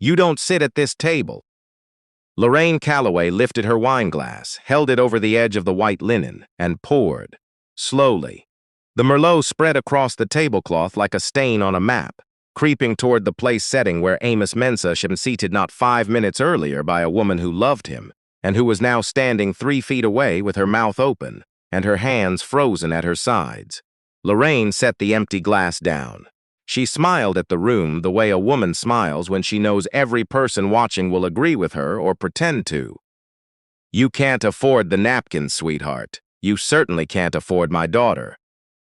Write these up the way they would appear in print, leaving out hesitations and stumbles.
You don't sit at this table." Lorraine Calloway lifted her wine glass, held it over the edge of the white linen, and poured. Slowly. The Merlot spread across the tablecloth like a stain on a map, creeping toward the place setting where Amos Mensah had been seated not 5 minutes earlier by a woman who loved him, and who was now standing 3 feet away with her mouth open and her hands frozen at her sides. Lorraine set the empty glass down. She smiled at the room the way a woman smiles when she knows every person watching will agree with her or pretend to. "You can't afford the napkins, sweetheart. You certainly can't afford my daughter."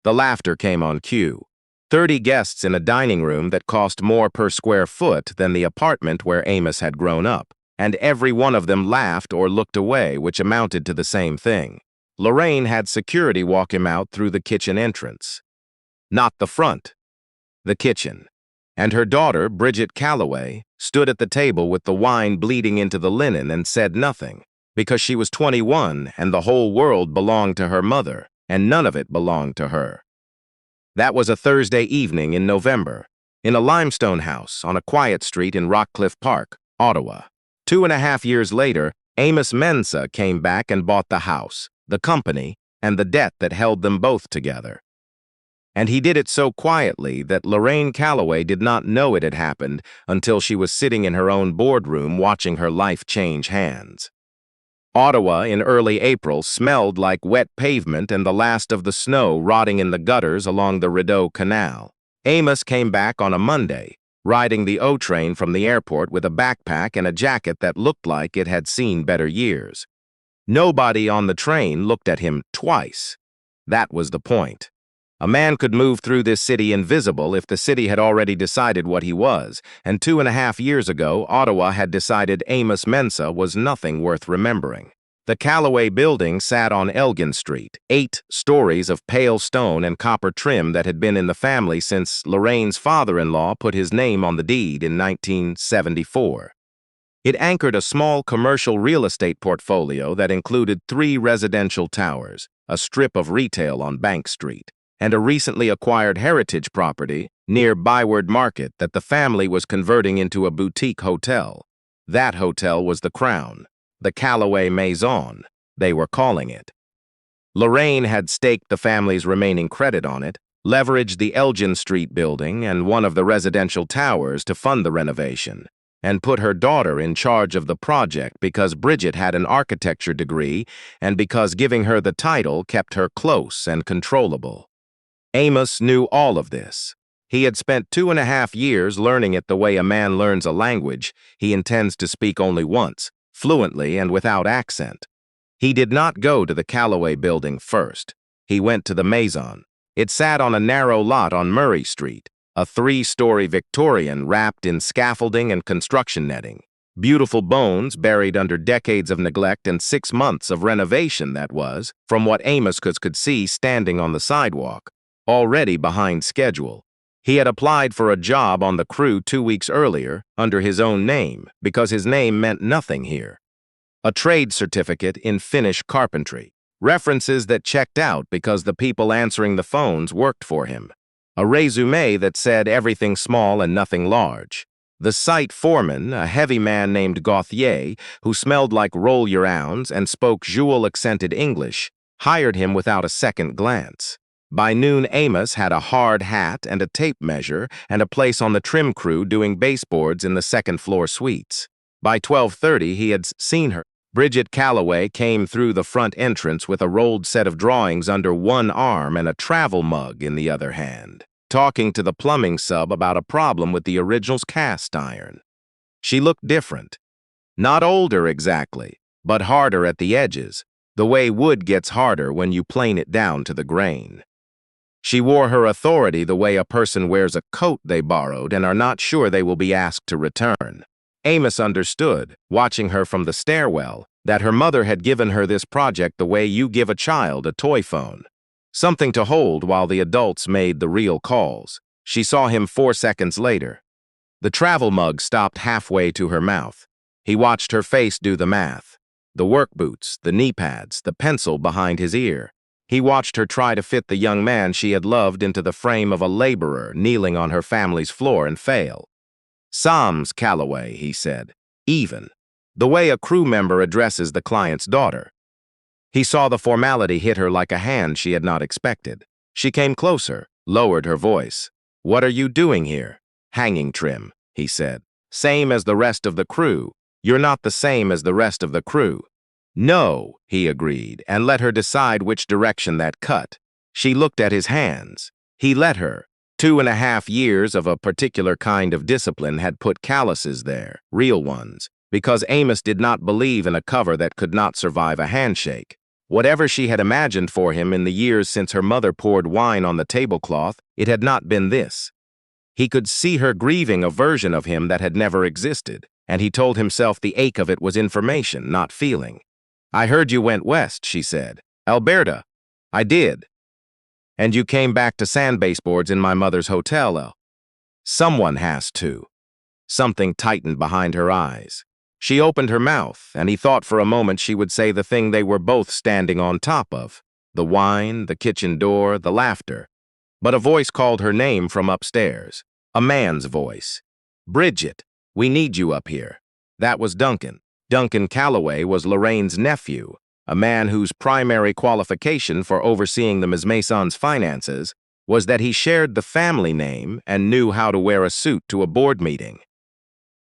The laughter came on cue. 30 guests in a dining room that cost more per square foot than the apartment where Amos had grown up, and every one of them laughed or looked away, which amounted to the same thing. Lorraine had security walk him out through the kitchen entrance. Not the front. The kitchen. And her daughter, Bridget Calloway, stood at the table with the wine bleeding into the linen and said nothing, because she was 21 and the whole world belonged to her mother, and none of it belonged to her. That was a Thursday evening in November, in a limestone house on a quiet street in Rockcliffe Park, Ottawa. 2.5 years later, Amos Mensah came back and bought the house, the company, and the debt that held them both together. And he did it so quietly that Lorraine Calloway did not know it had happened until she was sitting in her own boardroom watching her life change hands. Ottawa in early April smelled like wet pavement and the last of the snow rotting in the gutters along the Rideau Canal. Amos came back on a Monday, riding the O train from the airport with a backpack and a jacket that looked like it had seen better years. Nobody on the train looked at him twice. That was the point. A man could move through this city invisible if the city had already decided what he was, and 2.5 years ago, Ottawa had decided Amos Mensah was nothing worth remembering. The Calloway building sat on Elgin Street, 8 stories of pale stone and copper trim that had been in the family since Lorraine's father-in-law put his name on the deed in 1974. It anchored a small commercial real estate portfolio that included 3 residential towers, a strip of retail on Bank Street, and a recently acquired heritage property near Byward Market that the family was converting into a boutique hotel. That hotel was the Crown, the Calloway Maison, they were calling it. Lorraine had staked the family's remaining credit on it, leveraged the Elgin Street building and one of the residential towers to fund the renovation, and put her daughter in charge of the project because Bridget had an architecture degree and because giving her the title kept her close and controllable. Amos knew all of this. He had spent 2.5 years learning it the way a man learns a language he intends to speak only once, fluently and without accent. He did not go to the Calloway building first. He went to the Maison. It sat on a narrow lot on Murray Street, a 3-story Victorian wrapped in scaffolding and construction netting. Beautiful bones buried under decades of neglect and 6 months of renovation that was, from what Amos could see standing on the sidewalk, already behind schedule. He had applied for a job on the crew 2 weeks earlier under his own name because his name meant nothing here. A trade certificate in Finnish carpentry. References that checked out because the people answering the phones worked for him. A resume that said everything small and nothing large. The site foreman, a heavy man named Gauthier, who smelled like roll-your-owns and spoke Juul-accented English, hired him without a second glance. By noon, Amos had a hard hat and a tape measure and a place on the trim crew doing baseboards in the second-floor suites. By 12:30, he had seen her. Bridget Calloway came through the front entrance with a rolled set of drawings under one arm and a travel mug in the other hand, talking to the plumbing sub about a problem with the original's cast iron. She looked different. Not older exactly, but harder at the edges, the way wood gets harder when you plane it down to the grain. She wore her authority the way a person wears a coat they borrowed and are not sure they will be asked to return. Amos understood, watching her from the stairwell, that her mother had given her this project the way you give a child a toy phone. Something to hold while the adults made the real calls. She saw him 4 seconds later. The travel mug stopped halfway to her mouth. He watched her face do the math. The work boots, the knee pads, the pencil behind his ear. He watched her try to fit the young man she had loved into the frame of a laborer kneeling on her family's floor and fail. "Psalms Calloway," he said. "Even. The way a crew member addresses the client's daughter." He saw the formality hit her like a hand she had not expected. She came closer, lowered her voice. "What are you doing here?" "Hanging trim," he said. "Same as the rest of the crew. You're not the same as the rest of the crew." "No," he agreed, and let her decide which direction that cut. She looked at his hands. He let her. 2.5 years of a particular kind of discipline had put calluses there, real ones, because Amos did not believe in a cover that could not survive a handshake. Whatever she had imagined for him in the years since her mother poured wine on the tablecloth, it had not been this. He could see her grieving a version of him that had never existed, and he told himself the ache of it was information, not feeling. "I heard you went west," she said. "Alberta." "I did." "And you came back to sand baseboards in my mother's hotel." "Someone has to." Something tightened behind her eyes. She opened her mouth, and he thought for a moment she would say the thing they were both standing on top of: the wine, the kitchen door, the laughter. But a voice called her name from upstairs. A man's voice. "Bridget, we need you up here." That was Duncan. Duncan Calloway was Lorraine's nephew, a man whose primary qualification for overseeing the Ms. Mensah's finances was that he shared the family name and knew how to wear a suit to a board meeting.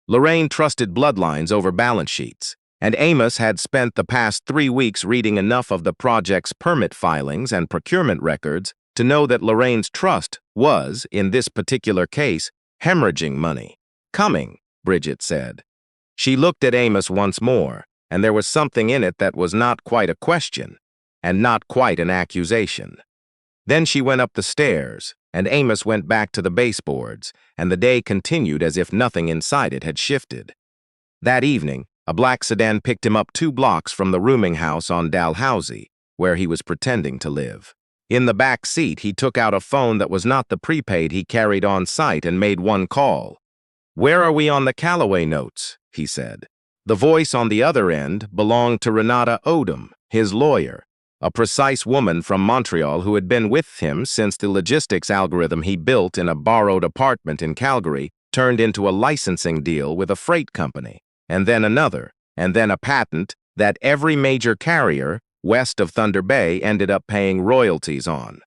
Lorraine trusted bloodlines over balance sheets, and Amos had spent the past 3 weeks reading enough of the project's permit filings and procurement records to know that Lorraine's trust was, in this particular case, hemorrhaging money. "Coming," Bridget said. She looked at Amos once more, and there was something in it that was not quite a question, and not quite an accusation. Then she went up the stairs, and Amos went back to the baseboards, and the day continued as if nothing inside it had shifted. That evening, a black sedan picked him up 2 blocks from the rooming house on Dalhousie, where he was pretending to live. In the back seat, he took out a phone that was not the prepaid he carried on site and made one call. "Where are we on the Calloway notes?" he said. The voice on the other end belonged to Renata Odom, his lawyer, a precise woman from Montreal who had been with him since the logistics algorithm he built in a borrowed apartment in Calgary turned into a licensing deal with a freight company, and then another, and then a patent that every major carrier west of Thunder Bay ended up paying royalties on.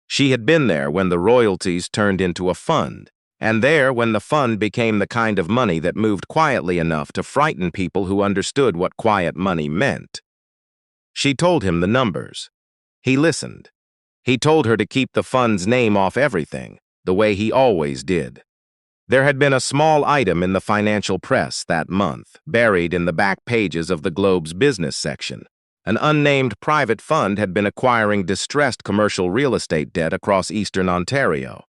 She had been there when the royalties turned into a fund, and there when the fund became the kind of money that moved quietly enough to frighten people who understood what quiet money meant. She told him the numbers. He listened. He told her to keep the fund's name off everything, the way he always did. There had been a small item in the financial press that month, buried in the back pages of the Globe's business section. An unnamed private fund had been acquiring distressed commercial real estate debt across eastern Ontario.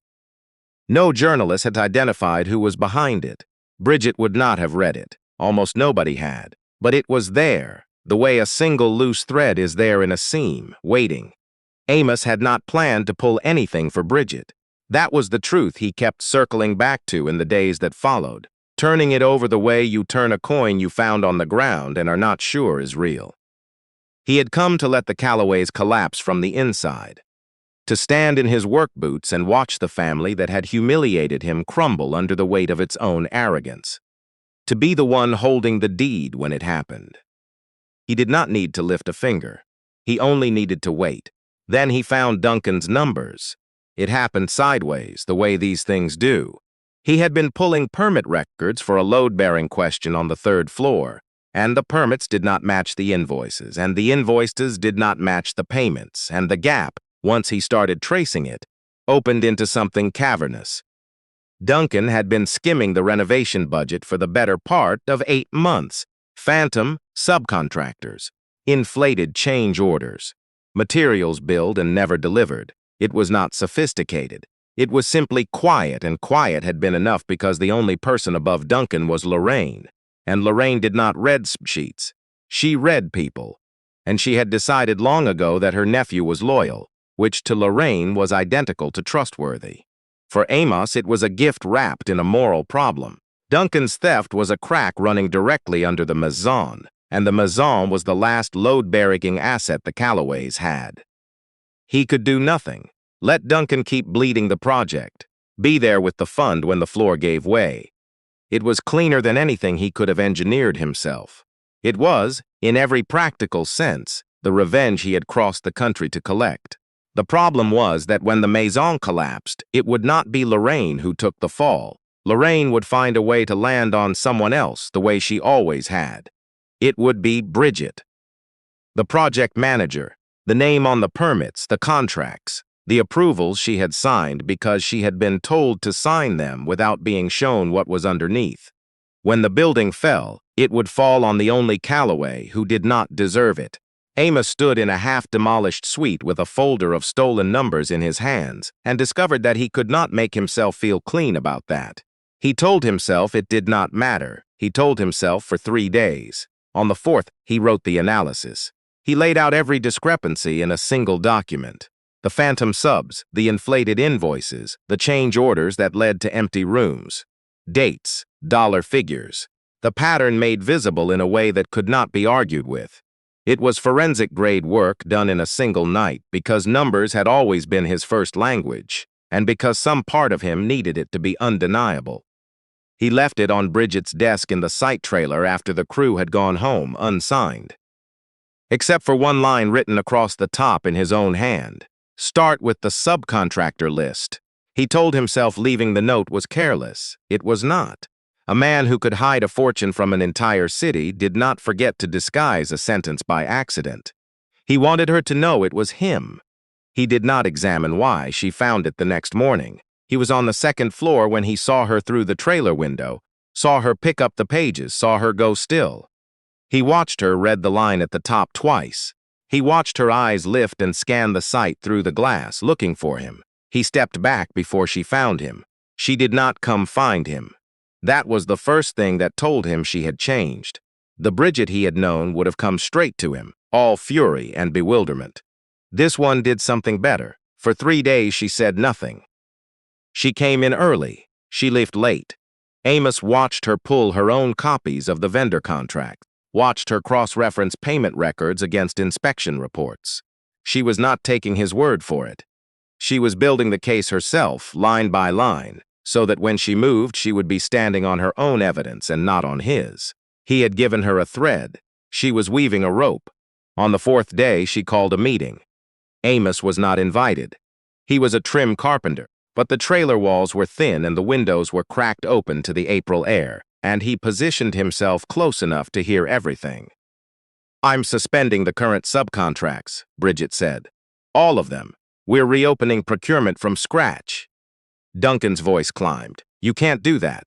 No journalist had identified who was behind it. Bridget would not have read it. Almost nobody had. But it was there, the way a single loose thread is there in a seam, waiting. Amos had not planned to pull anything for Bridget. That was the truth he kept circling back to in the days that followed, turning it over the way you turn a coin you found on the ground and are not sure is real. He had come to let the Calloways collapse from the inside, to stand in his work boots and watch the family that had humiliated him crumble under the weight of its own arrogance, to be the one holding the deed when it happened. He did not need to lift a finger. He only needed to wait. Then he found Duncan's numbers. It happened sideways, the way these things do. He had been pulling permit records for a load-bearing question on the 3rd floor, and the permits did not match the invoices, and the invoices did not match the payments, and the gap, once he started tracing it, opened into something cavernous. Duncan had been skimming the renovation budget for the better part of 8 months. Phantom subcontractors, inflated change orders, materials billed and never delivered. It was not sophisticated. It was simply quiet, and quiet had been enough because the only person above Duncan was Lorraine, and Lorraine did not read sheets. She read people, and she had decided long ago that her nephew was loyal, which to Lorraine was identical to trustworthy. For Amos, it was a gift wrapped in a moral problem. Duncan's theft was a crack running directly under the maison, and the maison was the last load-bearing asset the Calloways had. He could do nothing. Let Duncan keep bleeding the project. Be there with the fund when the floor gave way. It was cleaner than anything he could have engineered himself. It was, in every practical sense, the revenge he had crossed the country to collect. The problem was that when the maison collapsed, it would not be Lorraine who took the fall. Lorraine would find a way to land on someone else the way she always had. It would be Bridget. The project manager, the name on the permits, the contracts, the approvals she had signed because she had been told to sign them without being shown what was underneath. When the building fell, it would fall on the only Calloway who did not deserve it. Amos stood in a half-demolished suite with a folder of stolen numbers in his hands and discovered that he could not make himself feel clean about that. He told himself it did not matter. He told himself for 3 days. On the 4th, he wrote the analysis. He laid out every discrepancy in a single document. The phantom subs, the inflated invoices, the change orders that led to empty rooms. Dates, dollar figures. The pattern made visible in a way that could not be argued with. It was forensic-grade work done in a single night because numbers had always been his first language, and because some part of him needed it to be undeniable. He left it on Bridget's desk in the site trailer after the crew had gone home, unsigned. Except for one line written across the top in his own hand. Start with the subcontractor list. He told himself leaving the note was careless. It was not. A man who could hide a fortune from an entire city did not forget to disguise a sentence by accident. He wanted her to know it was him. He did not examine why she found it the next morning. He was on the 2nd floor when he saw her through the trailer window, saw her pick up the pages, saw her go still. He watched her read the line at the top twice. He watched her eyes lift and scan the site through the glass, looking for him. He stepped back before she found him. She did not come find him. That was the first thing that told him she had changed. The Bridget he had known would have come straight to him, all fury and bewilderment. This one did something better. For 3 days she said nothing. She came in early. She left late. Amos watched her pull her own copies of the vendor contract, watched her cross-reference payment records against inspection reports. She was not taking his word for it. She was building the case herself, line by line, so that when she moved, she would be standing on her own evidence and not on his. He had given her a thread. She was weaving a rope. On the 4th day, she called a meeting. Amos was not invited. He was a trim carpenter, but the trailer walls were thin and the windows were cracked open to the April air, and he positioned himself close enough to hear everything. I'm suspending the current subcontracts, Bridget said. All of them. We're reopening procurement from scratch. Duncan's voice climbed. You can't do that.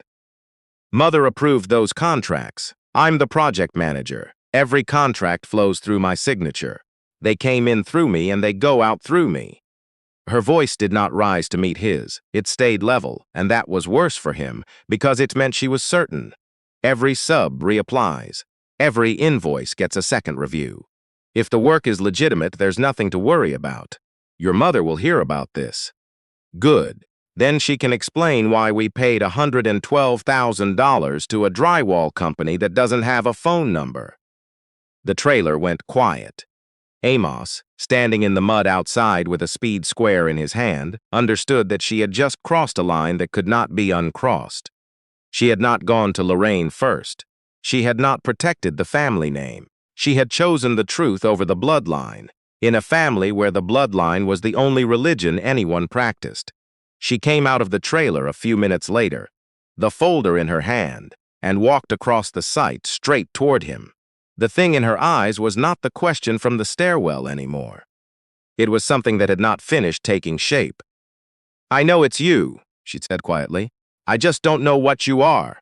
Mother approved those contracts. I'm the project manager. Every contract flows through my signature. They came in through me and they go out through me. Her voice did not rise to meet his. It stayed level, and that was worse for him because it meant she was certain. Every sub reapplies. Every invoice gets a second review. If the work is legitimate, there's nothing to worry about. Your mother will hear about this. Good. Then she can explain why we paid $112,000 to a drywall company that doesn't have a phone number. The trailer went quiet. Amos, standing in the mud outside with a speed square in his hand, understood that she had just crossed a line that could not be uncrossed. She had not gone to Lorraine first. She had not protected the family name. She had chosen the truth over the bloodline, in a family where the bloodline was the only religion anyone practiced. She came out of the trailer a few minutes later, the folder in her hand, and walked across the site straight toward him. The thing in her eyes was not the question from the stairwell anymore. It was something that had not finished taking shape. I know it's you, she said quietly. I just don't know what you are.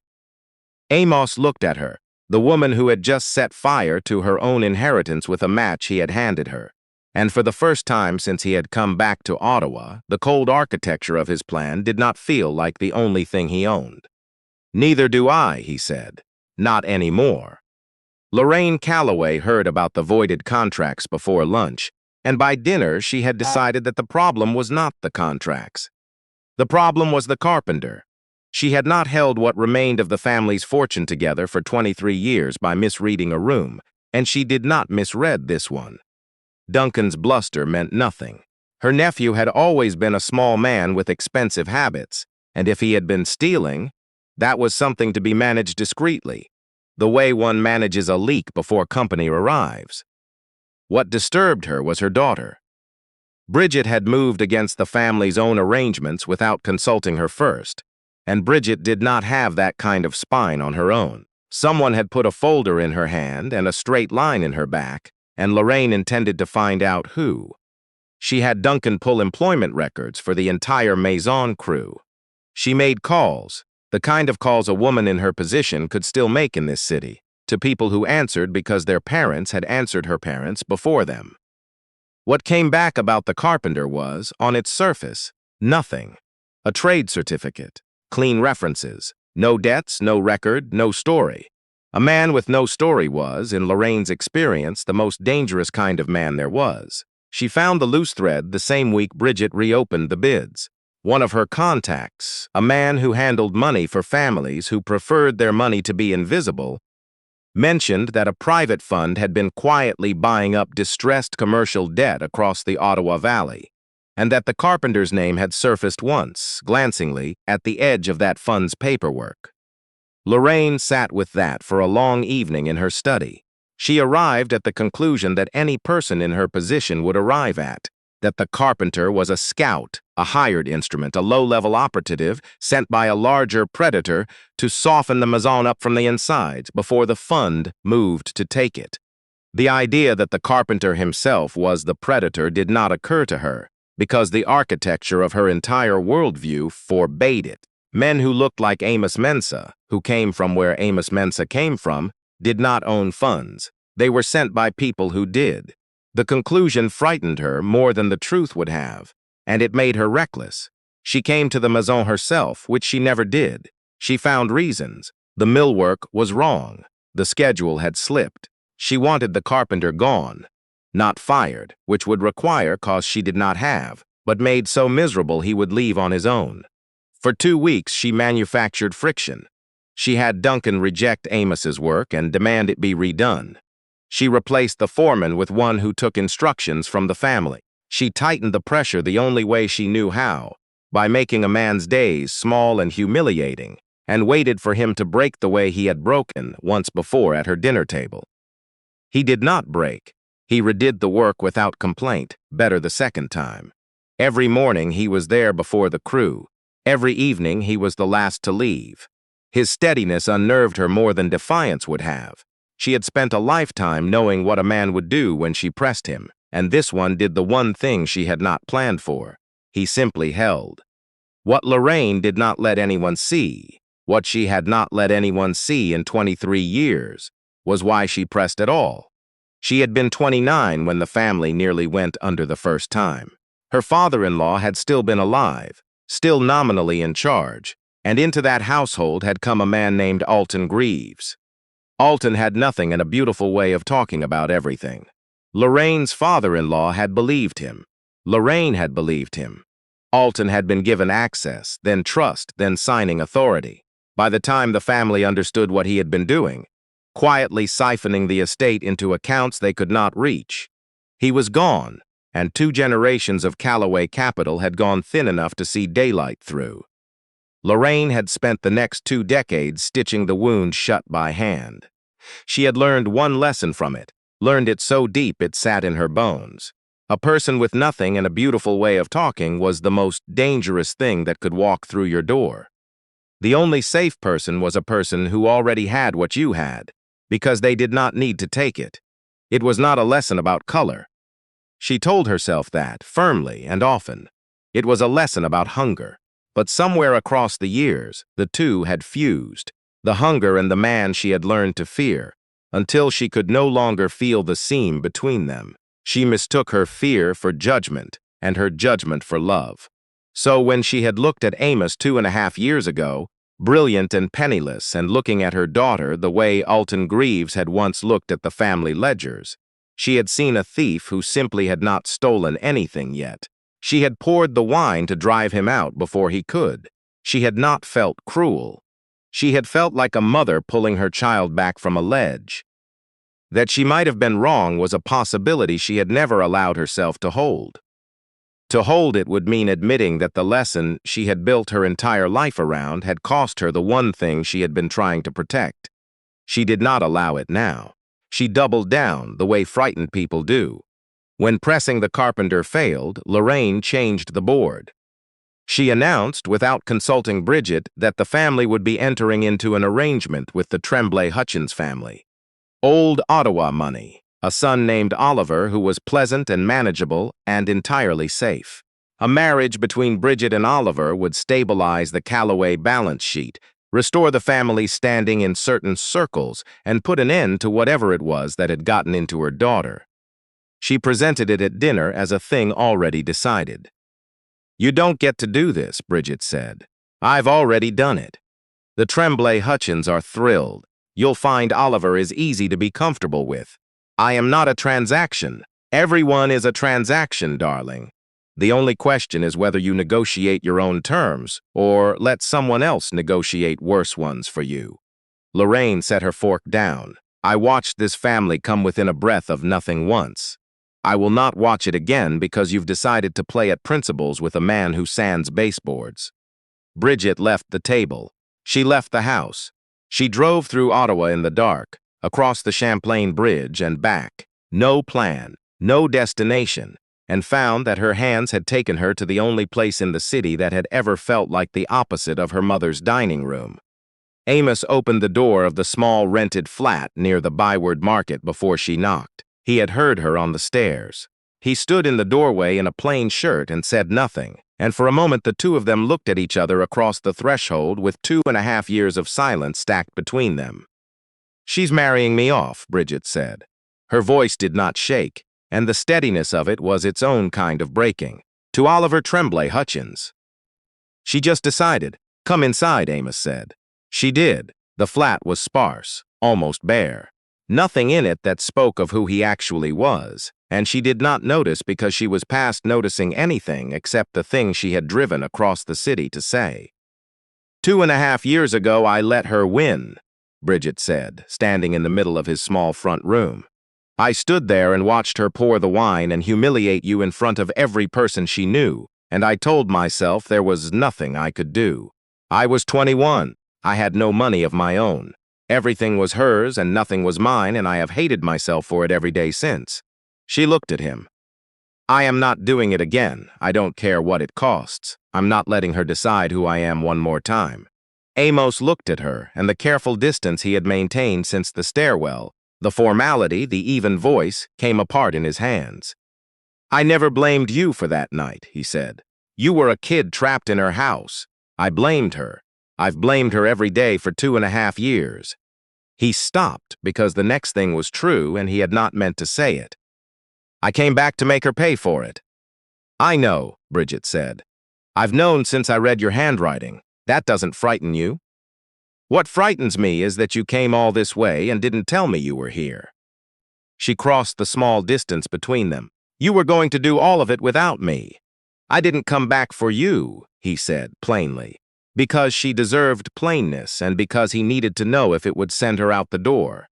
Amos looked at her, the woman who had just set fire to her own inheritance with a match he had handed her. And for the first time since he had come back to Ottawa, the cold architecture of his plan did not feel like the only thing he owned. Neither do I, he said. Not anymore. Lorraine Calloway heard about the voided contracts before lunch, and by dinner she had decided that the problem was not the contracts. The problem was the carpenter. She had not held what remained of the family's fortune together for 23 years by misreading a room, and she did not misread this one. Duncan's bluster meant nothing. Her nephew had always been a small man with expensive habits, and if he had been stealing, That was something to be managed discreetly, the way one manages a leak before company arrives. What disturbed her was her daughter. Bridget had moved against the family's own arrangements without consulting her first, and Bridget did not have that kind of spine on her own. Someone had put a folder in her hand and a straight line in her back, and Lorraine intended to find out who. She had Duncan pull employment records for the entire Maison crew. She made calls, the kind of calls a woman in her position could still make in this city, to people who answered because their parents had answered her parents before them. What came back about the carpenter was, on its surface, nothing. A trade certificate, clean references, no debts, no record, no story. A man with no story was, in Lorraine's experience, the most dangerous kind of man there was. She found the loose thread the same week Bridget reopened the bids. One of her contacts, a man who handled money for families who preferred their money to be invisible, mentioned that a private fund had been quietly buying up distressed commercial debt across the Ottawa Valley, and that the carpenter's name had surfaced once, glancingly, at the edge of that fund's paperwork. Lorraine sat with that for a long evening in her study. She arrived at the conclusion that any person in her position would arrive at, that the carpenter was a scout, a hired instrument, a low-level operative sent by a larger predator to soften the Maison up from the inside before the fund moved to take it. The idea that the carpenter himself was the predator did not occur to her, because the architecture of her entire worldview forbade it. Men who looked like Amos Mensah, who came from where Amos Mensah came from, did not own funds. They were sent by people who did. The conclusion frightened her more than the truth would have, and it made her reckless. She came to the Maison herself, which she never did. She found reasons. The millwork was wrong. The schedule had slipped. She wanted the carpenter gone, not fired, which would require cause she did not have, but made so miserable he would leave on his own. For 2 weeks she manufactured friction. She had Duncan reject Amos's work and demand it be redone. She replaced the foreman with one who took instructions from the family. She tightened the pressure the only way she knew how, by making a man's days small and humiliating, and waited for him to break the way he had broken once before at her dinner table. He did not break. He redid the work without complaint, better the second time. Every morning he was there before the crew. Every evening he was the last to leave. His steadiness unnerved her more than defiance would have. She had spent a lifetime knowing what a man would do when she pressed him, and this one did the one thing she had not planned for. He simply held. What Lorraine did not let anyone see, what she had not let anyone see in 23 years, was why she pressed at all. She had been 29 when the family nearly went under the first time. Her father-in-law had still been alive, still nominally in charge, and into that household had come a man named Alton Greaves. Alton had nothing and a beautiful way of talking about everything. Lorraine's father-in-law had believed him. Lorraine had believed him. Alton had been given access, then trust, then signing authority. By the time the family understood what he had been doing, quietly siphoning the estate into accounts they could not reach, he was gone, and 2 generations of Calloway capital had gone thin enough to see daylight through. Lorraine had spent the next 2 decades stitching the wound shut by hand. She had learned one lesson from it, learned it so deep it sat in her bones. A person with nothing and a beautiful way of talking was the most dangerous thing that could walk through your door. The only safe person was a person who already had what you had, because they did not need to take it. It was not a lesson about color. She told herself that, firmly and often. It was a lesson about hunger. But somewhere across the years, the two had fused, the hunger and the man she had learned to fear, until she could no longer feel the seam between them. She mistook her fear for judgment, and her judgment for love. So when she had looked at Amos 2.5 years ago, brilliant and penniless, and looking at her daughter the way Alton Greaves had once looked at the family ledgers, she had seen a thief who simply had not stolen anything yet. She had poured the wine to drive him out before he could. She had not felt cruel. She had felt like a mother pulling her child back from a ledge. That she might have been wrong was a possibility she had never allowed herself to hold. To hold it would mean admitting that the lesson she had built her entire life around had cost her the one thing she had been trying to protect. She did not allow it now. She doubled down the way frightened people do. When pressing the carpenter failed, Lorraine changed the board. She announced, without consulting Bridget, that the family would be entering into an arrangement with the Tremblay-Hutchins family. Old Ottawa money. A son named Oliver who was pleasant and manageable and entirely safe. A marriage between Bridget and Oliver would stabilize the Calloway balance sheet, restore the family's standing in certain circles, and put an end to whatever it was that had gotten into her daughter. She presented it at dinner as a thing already decided. "You don't get to do this," Bridget said. "I've already done it." The Tremblay-Hutchins are thrilled. You'll find Oliver is easy to be comfortable with. I am not a transaction. Everyone is a transaction, darling. The only question is whether you negotiate your own terms or let someone else negotiate worse ones for you. Lorraine set her fork down. I watched this family come within a breath of nothing once. I will not watch it again because you've decided to play at principles with a man who sands baseboards. Bridget left the table. She left the house. She drove through Ottawa in the dark, across the Champlain Bridge and back. No plan, no destination, and found that her hands had taken her to the only place in the city that had ever felt like the opposite of her mother's dining room. Amos opened the door of the small rented flat near the Byward Market before she knocked. He had heard her on the stairs. He stood in the doorway in a plain shirt and said nothing, and for a moment the two of them looked at each other across the threshold with 2.5 years of silence stacked between them. "She's marrying me off," Bridget said. Her voice did not shake, and the steadiness of it was its own kind of breaking. "To Oliver Tremblay-Hutchins." "She just decided. Come inside," Amos said. She did. The flat was sparse, almost bare. Nothing in it that spoke of who he actually was, and she did not notice because she was past noticing anything except the thing she had driven across the city to say. 2.5 years ago I let her win," Bridget said, standing in the middle of his small front room. "I stood there and watched her pour the wine and humiliate you in front of every person she knew, and I told myself there was nothing I could do. I was 21. I had no money of my own. Everything was hers and nothing was mine, and I have hated myself for it every day since." She looked at him. "I am not doing it again. I don't care what it costs. I'm not letting her decide who I am one more time." Amos looked at her, and the careful distance he had maintained since the stairwell, the formality, the even voice, came apart in his hands. "I never blamed you for that night," he said. "You were a kid trapped in her house. I blamed her. I've blamed her every day for 2.5 years. He stopped because the next thing was true and he had not meant to say it. "I came back to make her pay for it." "I know," Bridget said. "I've known since I read your handwriting. That doesn't frighten you." "What frightens me is that you came all this way and didn't tell me you were here." She crossed the small distance between them. "You were going to do all of it without me." "I didn't come back for you," he said plainly, because she deserved plainness and because he needed to know if it would send her out the door.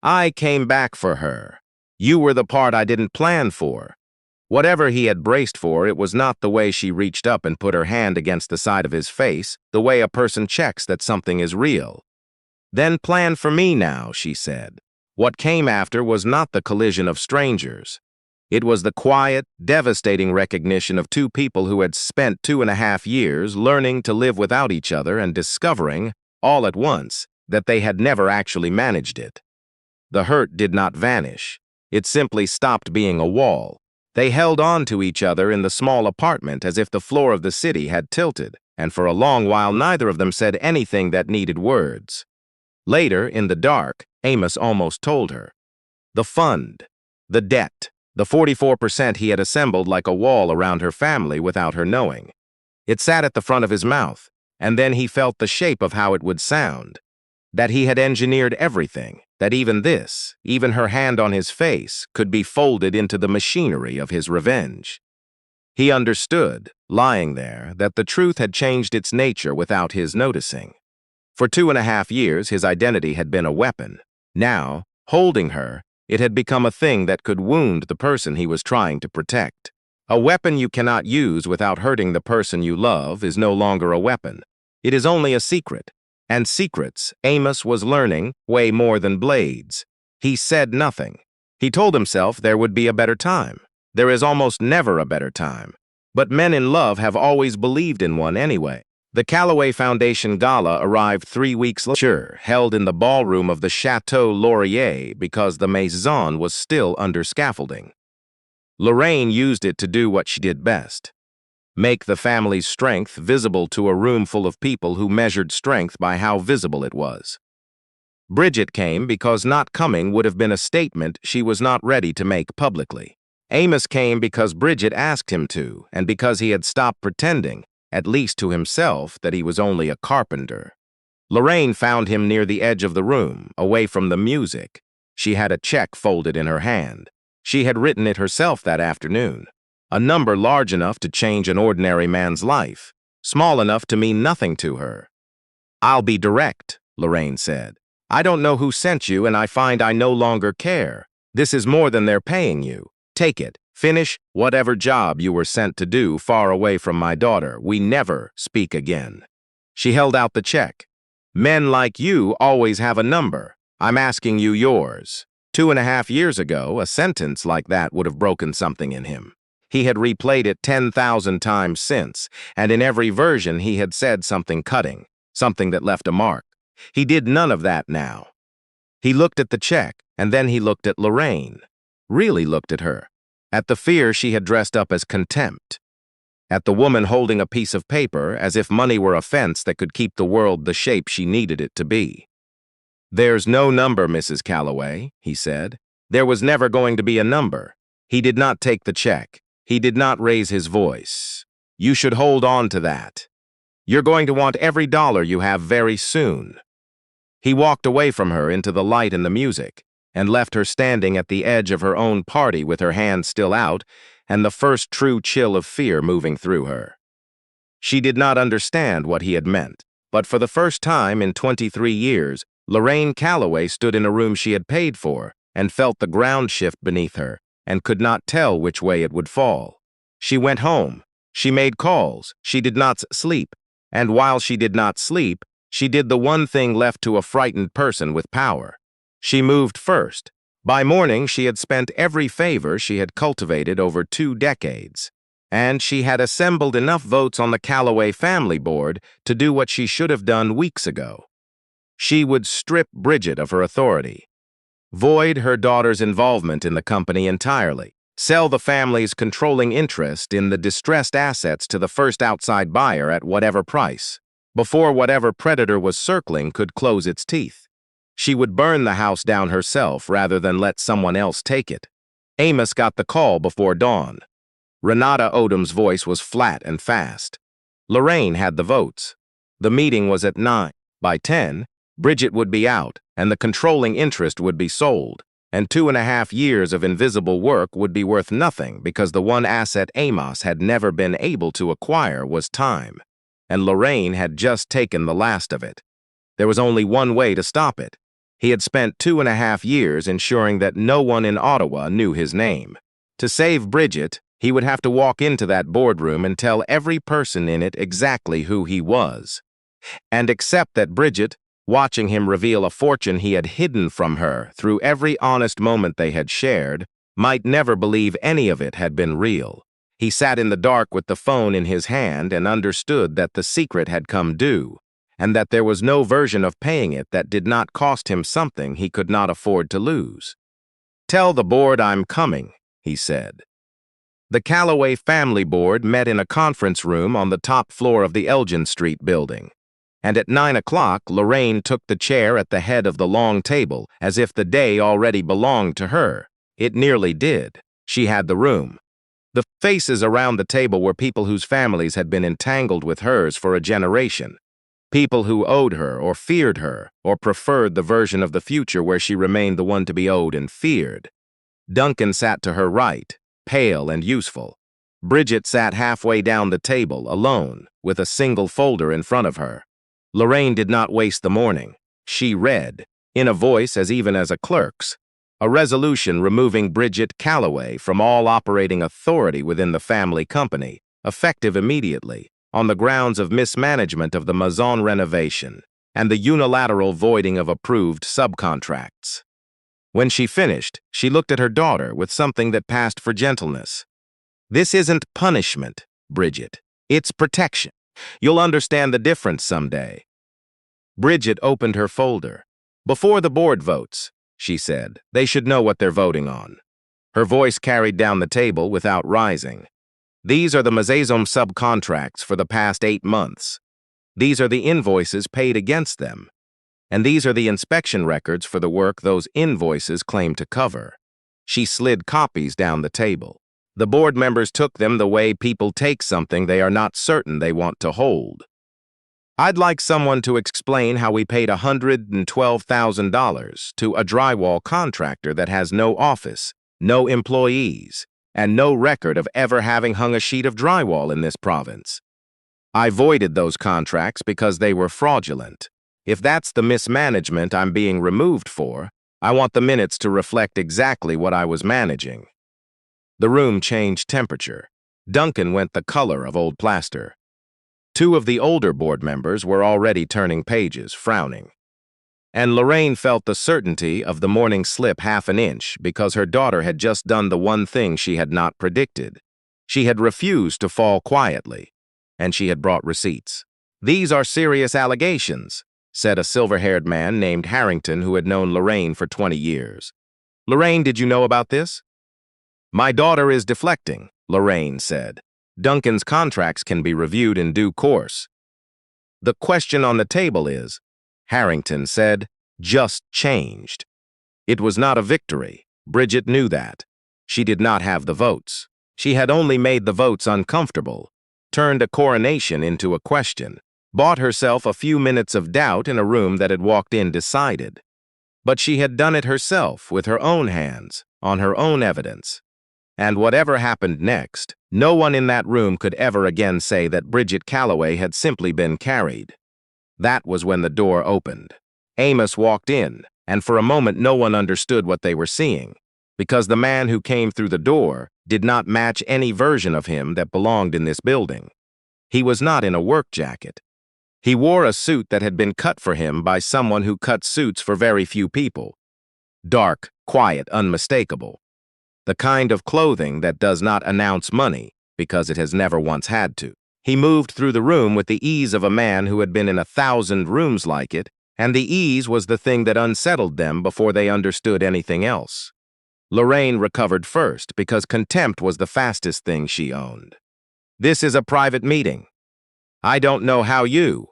"I came back for her. You were the part I didn't plan for." Whatever he had braced for, it was not the way she reached up and put her hand against the side of his face, the way a person checks that something is real. "Then plan for me now," she said. What came after was not the collision of strangers. It was the quiet, devastating recognition of two people who had spent 2.5 years learning to live without each other and discovering, all at once, that they had never actually managed it. The hurt did not vanish. It simply stopped being a wall. They held on to each other in the small apartment as if the floor of the city had tilted, and for a long while neither of them said anything that needed words. Later, in the dark, Amos almost told her. The fund, the debt, the 44% he had assembled like a wall around her family without her knowing. It sat at the front of his mouth, and then he felt the shape of how it would sound. That he had engineered everything, that even this, even her hand on his face, could be folded into the machinery of his revenge. He understood, lying there, that the truth had changed its nature without his noticing. For 2.5 years, his identity had been a weapon. Now, holding her, it had become a thing that could wound the person he was trying to protect. A weapon you cannot use without hurting the person you love is no longer a weapon. It is only a secret. And secrets, Amos was learning, weigh more than blades. He said nothing. He told himself there would be a better time. There is almost never a better time. But men in love have always believed in one anyway. The Calloway Foundation Gala arrived 3 weeks later, held in the ballroom of the Chateau Laurier because the Maison was still under scaffolding. Lorraine used it to do what she did best: make the family's strength visible to a room full of people who measured strength by how visible it was. Bridget came because not coming would have been a statement she was not ready to make publicly. Amos came because Bridget asked him to, and because he had stopped pretending, at least to himself, that he was only a carpenter. Lorraine found him near the edge of the room, away from the music. She had a check folded in her hand. She had written it herself that afternoon. A number large enough to change an ordinary man's life, small enough to mean nothing to her. "I'll be direct," Lorraine said. "I don't know who sent you, and I find I no longer care. This is more than they're paying you. Take it. Finish whatever job you were sent to do far away from my daughter. We never speak again." She held out the check. "Men like you always have a number. I'm asking you yours." 2.5 years ago, a sentence like that would have broken something in him. He had replayed it 10,000 times since, and in every version he had said something cutting, something that left a mark. He did none of that now. He looked at the check, and then he looked at Lorraine. Really looked at her. At the fear she had dressed up as contempt. At the woman holding a piece of paper as if money were a fence that could keep the world the shape she needed it to be. "There's no number, Mrs. Calloway," he said. "There was never going to be a number." He did not take the check. He did not raise his voice. "You should hold on to that. You're going to want every dollar you have very soon." He walked away from her into the light and the music, and left her standing at the edge of her own party with her hands still out and the first true chill of fear moving through her. She did not understand what he had meant, but for the first time in 23 years, Lorraine Calloway stood in a room she had paid for and felt the ground shift beneath her and could not tell which way it would fall. She went home. She made calls. She did not sleep. And while she did not sleep, she did the one thing left to a frightened person with power. She moved first. By morning, she had spent every favor she had cultivated over 2 decades. And she had assembled enough votes on the Calloway family board to do what she should have done weeks ago. She would strip Bridget of her authority, void her daughter's involvement in the company entirely, sell the family's controlling interest in the distressed assets to the first outside buyer at whatever price, before whatever predator was circling could close its teeth. She would burn the house down herself rather than let someone else take it. Amos got the call before dawn. Renata Odom's voice was flat and fast. Lorraine had the votes. The meeting was at 9. By 10, Bridget would be out, and the controlling interest would be sold, and 2.5 years of invisible work would be worth nothing because the one asset Amos had never been able to acquire was time, and Lorraine had just taken the last of it. There was only one way to stop it. He had spent 2.5 years ensuring that no one in Ottawa knew his name. To save Bridget, he would have to walk into that boardroom and tell every person in it exactly who he was, and accept that Bridget, watching him reveal a fortune he had hidden from her through every honest moment they had shared, might never believe any of it had been real. He sat in the dark with the phone in his hand and understood that the secret had come due, and that there was no version of paying it that did not cost him something he could not afford to lose. "Tell the board I'm coming," he said. The Calloway family board met in a conference room on the top floor of the Elgin Street building, and at 9 o'clock Lorraine took the chair at the head of the long table as if the day already belonged to her. It nearly did. She had the room. The faces around the table were people whose families had been entangled with hers for a generation, people who owed her or feared her or preferred the version of the future where she remained the one to be owed and feared. Duncan sat to her right, pale and useful. Bridget sat halfway down the table, alone, with a single folder in front of her. Lorraine did not waste the morning. She read, in a voice as even as a clerk's, A resolution removing Bridget Calloway from all operating authority within the family company, effective immediately, on the grounds of mismanagement of the maison renovation and the unilateral voiding of approved subcontracts. When she finished, she looked at her daughter with something that passed for gentleness. "This isn't punishment, Bridget. It's protection. You'll understand the difference someday." Bridget opened her folder. "Before the board votes," she said, "they should know what they're voting on." Her voice carried down the table without rising. "These are the maison subcontracts for the past 8 months. These are the invoices paid against them. And these are the inspection records for the work those invoices claim to cover." She slid copies down the table. The board members took them the way people take something they are not certain they want to hold. "I'd like someone to explain how we paid $112,000 to a drywall contractor that has no office, no employees, and no record of ever having hung a sheet of drywall in this province. I voided those contracts because they were fraudulent. If that's the mismanagement I'm being removed for, I want the minutes to reflect exactly what I was managing." The room changed temperature. Duncan went the color of old plaster. 2 of the older board members were already turning pages, frowning. And Lorraine felt the certainty of the morning slip half an inch because her daughter had just done the one thing she had not predicted. She had refused to fall quietly, and she had brought receipts. "These are serious allegations," said a silver-haired man named Harrington who had known Lorraine for 20 years. "Lorraine, did you know about this?" "My daughter is deflecting," Lorraine said. "Duncan's contracts can be reviewed in due course." "The question on the table is," Harrington said, "just changed." It was not a victory. Bridget knew that. She did not have the votes. She had only made the votes uncomfortable, turned a coronation into a question, bought herself a few minutes of doubt in a room that had walked in decided. But she had done it herself with her own hands, on her own evidence. And whatever happened next, no one in that room could ever again say that Bridget Calloway had simply been carried. That was when the door opened. Amos walked in, and for a moment no one understood what they were seeing, because the man who came through the door did not match any version of him that belonged in this building. He was not in a work jacket. He wore a suit that had been cut for him by someone who cut suits for very few people. Dark, quiet, unmistakable. The kind of clothing that does not announce money because it has never once had to. He moved through the room with the ease of a man who had been in 1,000 rooms like it, and the ease was the thing that unsettled them before they understood anything else. Lorraine recovered first because contempt was the fastest thing she owned. "This is a private meeting. I don't know how you—"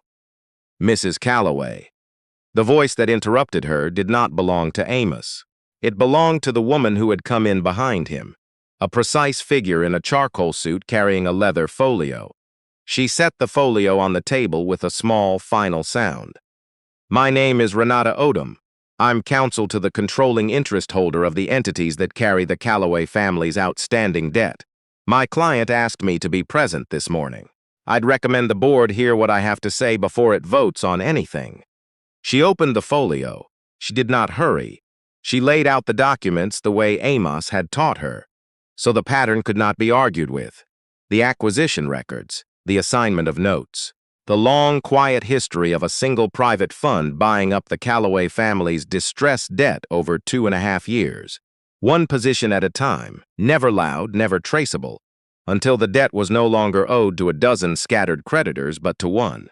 "Mrs. Calloway." The voice that interrupted her did not belong to Amos. It belonged to the woman who had come in behind him, a precise figure in a charcoal suit carrying a leather folio. She set the folio on the table with a small, final sound. "My name is Renata Odom. I'm counsel to the controlling interest holder of the entities that carry the Calloway family's outstanding debt. My client asked me to be present this morning. I'd recommend the board hear what I have to say before it votes on anything." She opened the folio. She did not hurry. She laid out the documents the way Amos had taught her, so the pattern could not be argued with. The acquisition records, the assignment of notes, the long, quiet history of a single private fund buying up the Calloway family's distressed debt over 2.5 years, one position at a time, never loud, never traceable, until the debt was no longer owed to a dozen scattered creditors but to one.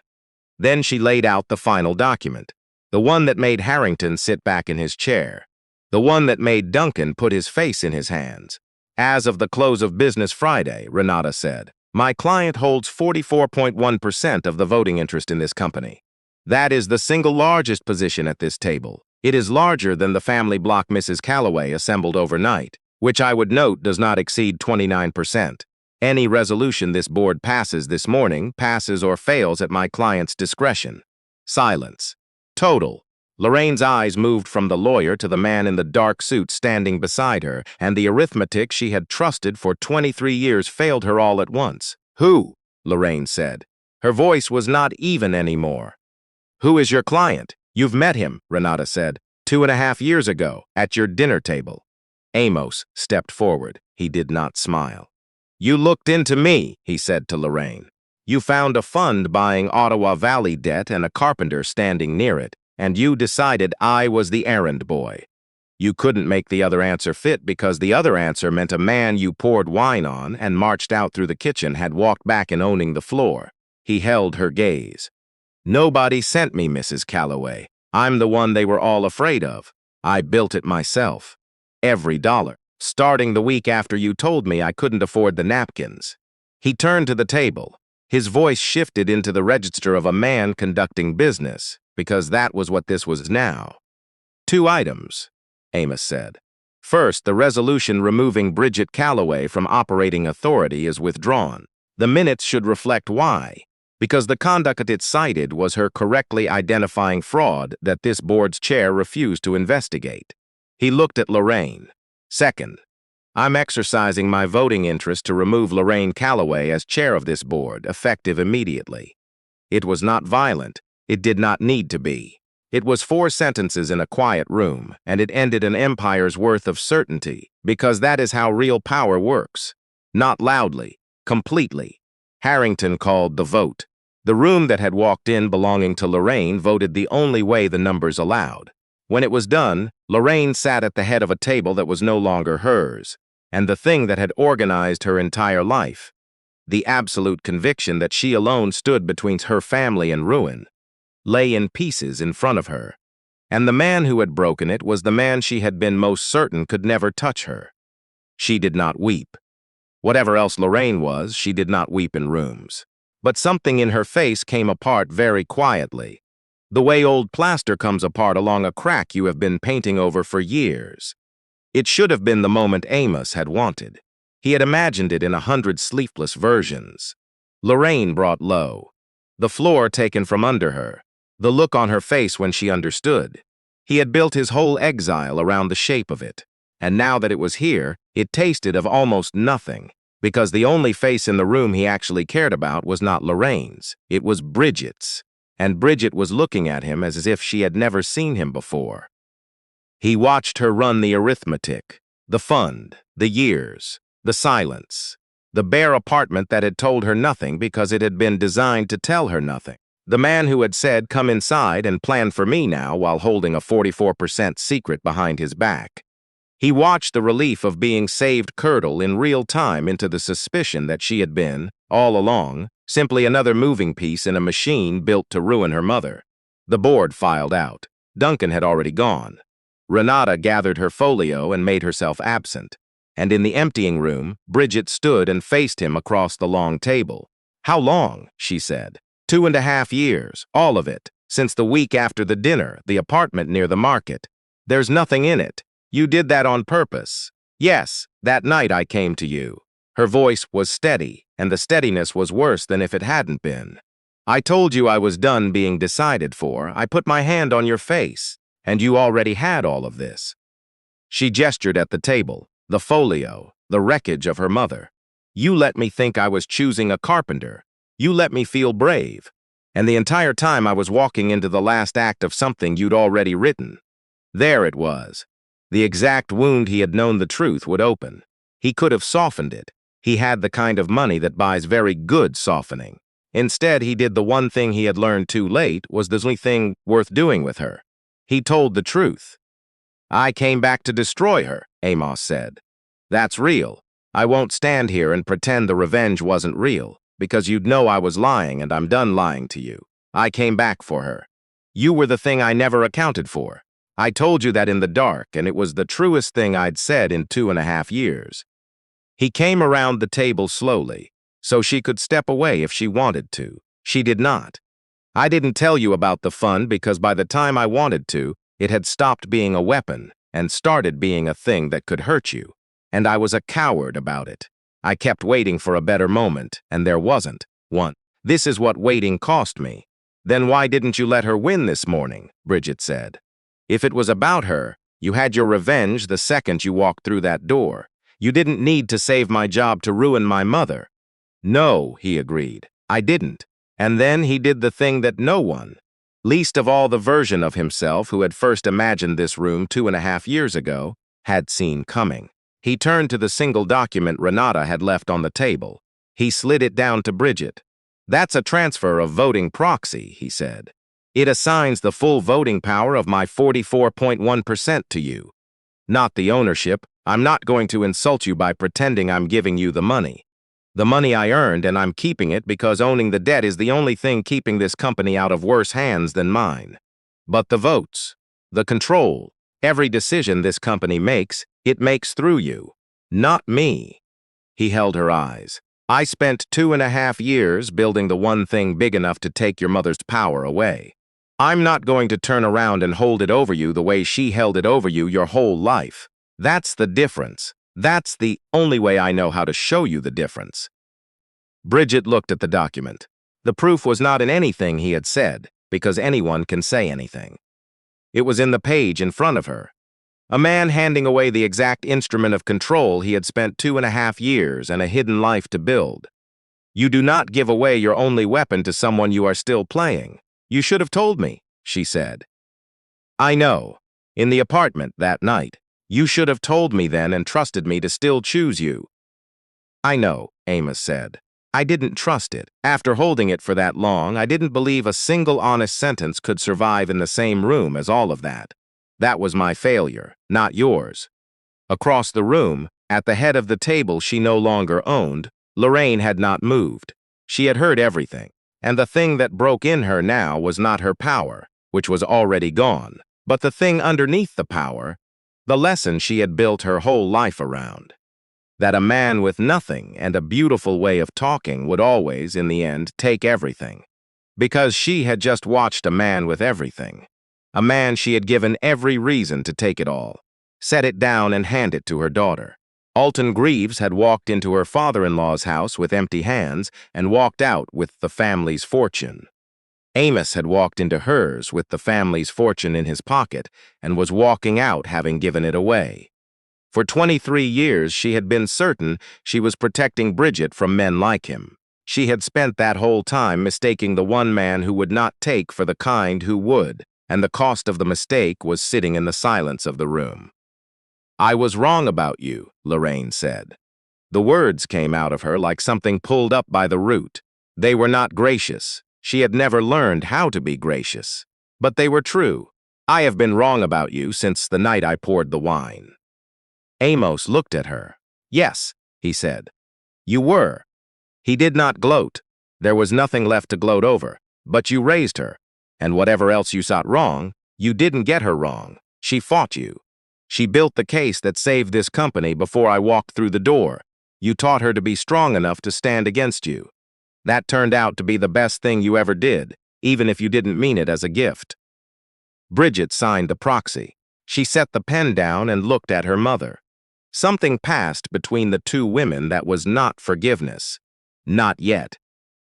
Then she laid out the final document, the one that made Harrington sit back in his chair, the one that made Duncan put his face in his hands. "As of the close of business Friday," Renata said, "my client holds 44.1% of the voting interest in this company. That is the single largest position at this table. It is larger than the family block Mrs. Calloway assembled overnight, which I would note does not exceed 29%. Any resolution this board passes this morning passes or fails at my client's discretion." Silence. Total. Lorraine's eyes moved from the lawyer to the man in the dark suit standing beside her, and the arithmetic she had trusted for 23 years failed her all at once. "Who?" Lorraine said. Her voice was not even anymore. "Who is your client? You've met him," Renata said. 2.5 years ago, at your dinner table. Amos stepped forward. He did not smile. You looked into me, he said to Lorraine. You found a fund buying Ottawa Valley debt and a carpenter standing near it, and you decided I was the errand boy. You couldn't make the other answer fit because the other answer meant a man you poured wine on and marched out through the kitchen had walked back in owning the floor. He held her gaze. Nobody sent me, Mrs. Calloway. I'm the one they were all afraid of. I built it myself. Every dollar. Starting the week after you told me I couldn't afford the napkins. He turned to the table. His voice shifted into the register of a man conducting business, because that was what this was now. 2 items, Amos said. First, the resolution removing Bridget Calloway from operating authority is withdrawn. The minutes should reflect why, because the conduct it cited was her correctly identifying fraud that this board's chair refused to investigate. He looked at Lorraine. Second, I'm exercising my voting interest to remove Lorraine Calloway as chair of this board, effective immediately. It was not violent. It did not need to be. It was 4 sentences in a quiet room, and it ended an empire's worth of certainty, because that is how real power works. Not loudly, completely. Harrington called the vote. The room that had walked in belonging to Lorraine voted the only way the numbers allowed. When it was done, Lorraine sat at the head of a table that was no longer hers, and the thing that had organized her entire life, the absolute conviction that she alone stood between her family and ruin, lay in pieces in front of her. And the man who had broken it was the man she had been most certain could never touch her. She did not weep. Whatever else Lorraine was, she did not weep in rooms. But something in her face came apart very quietly, the way old plaster comes apart along a crack you have been painting over for years. It should have been the moment Amos had wanted. He had imagined it in 100 sleepless versions. Lorraine brought low. The floor taken from under her. The look on her face when she understood. He had built his whole exile around the shape of it. And now that it was here, it tasted of almost nothing, because the only face in the room he actually cared about was not Lorraine's. It was Bridget's. And Bridget was looking at him as if she had never seen him before. He watched her run the arithmetic, the fund, the years, the silence, the bare apartment that had told her nothing because it had been designed to tell her nothing. The man who had said, "Come inside and plan for me now," while holding a 44% secret behind his back. He watched the relief of being saved curdle in real time into the suspicion that she had been, all along, simply another moving piece in a machine built to ruin her mother. The board filed out. Duncan had already gone. Renata gathered her folio and made herself absent. And in the emptying room, Bridget stood and faced him across the long table. "How long?" she said. 2.5 years, all of it, since the week after the dinner, the apartment near the market. There's nothing in it. You did that on purpose. Yes, that night I came to you. Her voice was steady, and the steadiness was worse than if it hadn't been. I told you I was done being decided for. I put my hand on your face, and you already had all of this. She gestured at the table, the folio, the wreckage of her mother. You let me think I was choosing a carpenter. You let me feel brave. And the entire time I was walking into the last act of something you'd already written. There it was. The exact wound he had known the truth would open. He could have softened it. He had the kind of money that buys very good softening. Instead, he did the one thing he had learned too late was the only thing worth doing with her. He told the truth. I came back to destroy her, Amos said. That's real. I won't stand here and pretend the revenge wasn't real, because you'd know I was lying and I'm done lying to you. I came back for her. You were the thing I never accounted for. I told you that in the dark, and it was the truest thing I'd said in 2.5 years. He came around the table slowly, so she could step away if she wanted to. She did not. I didn't tell you about the fund because by the time I wanted to, it had stopped being a weapon and started being a thing that could hurt you. And I was a coward about it. I kept waiting for a better moment, and there wasn't one. This is what waiting cost me. Then why didn't you let her win this morning? Bridget said. If it was about her, you had your revenge the second you walked through that door. You didn't need to save my job to ruin my mother. No, he agreed. I didn't. And then he did the thing that no one, Least of all the version of himself who had first imagined this room 2.5 years ago had seen coming. He turned to the single document Renata had left on the table. He slid it down to Bridget. "That's a transfer of voting proxy," he said. "It assigns the full voting power of my 44.1% to you. Not the ownership. I'm not going to insult you by pretending I'm giving you the money. The money I earned, and I'm keeping it because owning the debt is the only thing keeping this company out of worse hands than mine. But the votes, the control, every decision this company makes, it makes through you, not me." He held her eyes. "I spent 2.5 years building the one thing big enough to take your mother's power away. I'm not going to turn around and hold it over you the way she held it over you your whole life. That's the difference. That's the only way I know how to show you the difference." Bridget looked at the document. The proof was not in anything he had said, because anyone can say anything. It was in the page in front of her. A man handing away the exact instrument of control he had spent 2.5 years and a hidden life to build. "You do not give away your only weapon to someone you are still playing. You should have told me," she said. "I know. In the apartment that night. You should have told me then and trusted me to still choose you." "I know," Amos said. "I didn't trust it. After holding it for that long, I didn't believe a single honest sentence could survive in the same room as all of that. That was my failure, not yours." Across the room, at the head of the table she no longer owned, Lorraine had not moved. She had heard everything, and the thing that broke in her now was not her power, which was already gone, but the thing underneath the power, the lesson she had built her whole life around. That a man with nothing and a beautiful way of talking would always, in the end, take everything. Because she had just watched a man with everything. A man she had given every reason to take it all, set it down and hand it to her daughter. Alton Greaves had walked into her father-in-law's house with empty hands and walked out with the family's fortune. Amos had walked into hers with the family's fortune in his pocket and was walking out having given it away. For 23 years she had been certain she was protecting Bridget from men like him. She had spent that whole time mistaking the one man who would not take for the kind who would, and the cost of the mistake was sitting in the silence of the room. "I was wrong about you," Lorraine said. The words came out of her like something pulled up by the root. They were not gracious. She had never learned how to be gracious. But they were true. "I have been wrong about you since the night I poured the wine." Amos looked at her. "Yes," he said. "You were." He did not gloat. There was nothing left to gloat over. "But you raised her. And whatever else you sought wrong, you didn't get her wrong. She fought you. She built the case that saved this company before I walked through the door. You taught her to be strong enough to stand against you. That turned out to be the best thing you ever did, even if you didn't mean it as a gift." Bridget signed the proxy. She set the pen down and looked at her mother. Something passed between the two women that was not forgiveness. Not yet.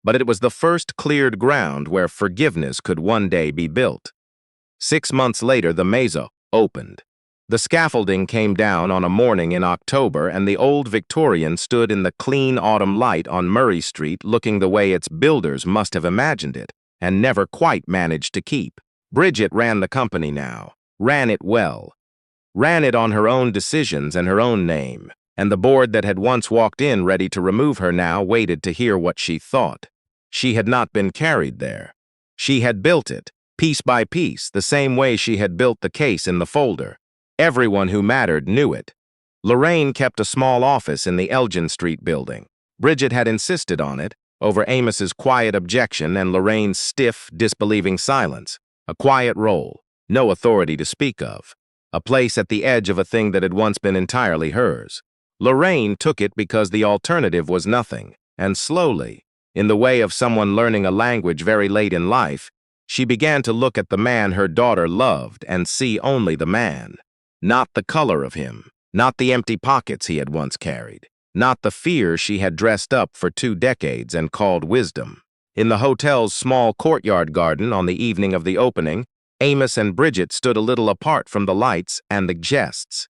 But it was the first cleared ground where forgiveness could one day be built. 6 months later, the Mesa opened. The scaffolding came down on a morning in October, and the old Victorian stood in the clean autumn light on Murray Street looking the way its builders must have imagined it, and never quite managed to keep. Bridget ran the company now, ran it well, ran it on her own decisions and her own name, and the board that had once walked in ready to remove her now waited to hear what she thought. She had not been carried there. She had built it, piece by piece, the same way she had built the case in the folder. Everyone who mattered knew it. Lorraine kept a small office in the Elgin Street building. Bridget had insisted on it, over Amos's quiet objection and Lorraine's stiff, disbelieving silence. A quiet role, no authority to speak of. A place at the edge of a thing that had once been entirely hers. Lorraine took it because the alternative was nothing, and slowly, in the way of someone learning a language very late in life, she began to look at the man her daughter loved and see only the man. Not the color of him, not the empty pockets he had once carried, not the fear she had dressed up for 2 decades and called wisdom. In the hotel's small courtyard garden on the evening of the opening, Amos and Bridget stood a little apart from the lights and the guests.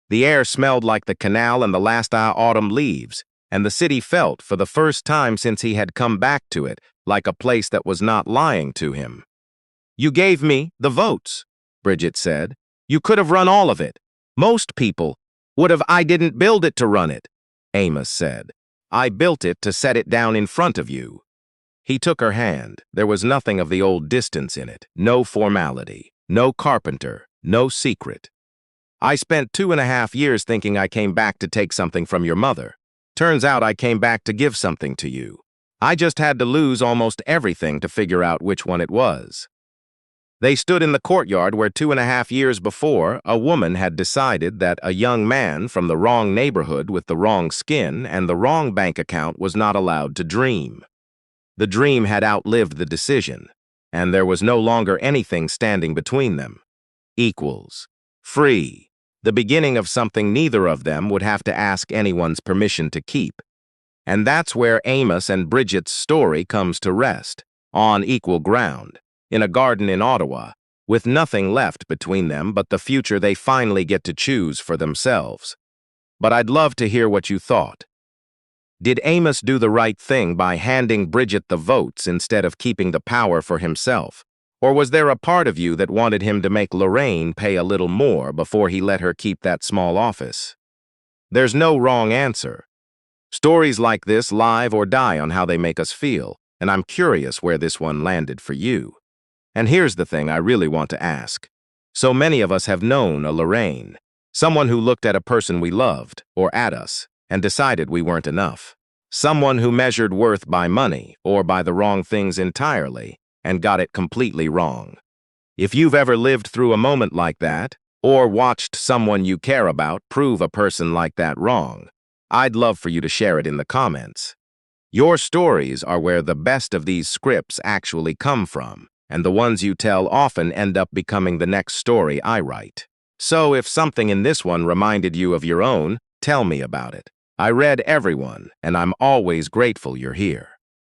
The air smelled like the canal and the last autumn leaves, and the city felt, for the first time since he had come back to it, like a place that was not lying to him. You gave me the votes, Bridget said. You could have run all of it. Most people would have. I didn't build it to run it, Amos said. I built it to set it down in front of you. He took her hand. There was nothing of the old distance in it. No formality. No carpenter. No secret. I spent 2.5 years thinking I came back to take something from your mother. Turns out I came back to give something to you. I just had to lose almost everything to figure out which one it was. They stood in the courtyard where 2.5 years before, a woman had decided that a young man from the wrong neighborhood with the wrong skin and the wrong bank account was not allowed to dream. The dream had outlived the decision, and there was no longer anything standing between them. Equals. Free. The beginning of something neither of them would have to ask anyone's permission to keep. And that's where Amos and Bridget's story comes to rest, on equal ground, in a garden in Ottawa, with nothing left between them but the future they finally get to choose for themselves. But I'd love to hear what you thought. Did Amos do the right thing by handing Bridget the votes instead of keeping the power for himself? Or was there a part of you that wanted him to make Lorraine pay a little more before he let her keep that small office? There's no wrong answer. Stories like this live or die on how they make us feel, and I'm curious where this one landed for you. And here's the thing I really want to ask. So many of us have known a Lorraine, someone who looked at a person we loved, or at us, and decided we weren't enough. Someone who measured worth by money, or by the wrong things entirely, and got it completely wrong. If you've ever lived through a moment like that, or watched someone you care about prove a person like that wrong, I'd love for you to share it in the comments. Your stories are where the best of these scripts actually come from, and the ones you tell often end up becoming the next story I write. So if something in this one reminded you of your own, tell me about it. I read everyone, and I'm always grateful you're here.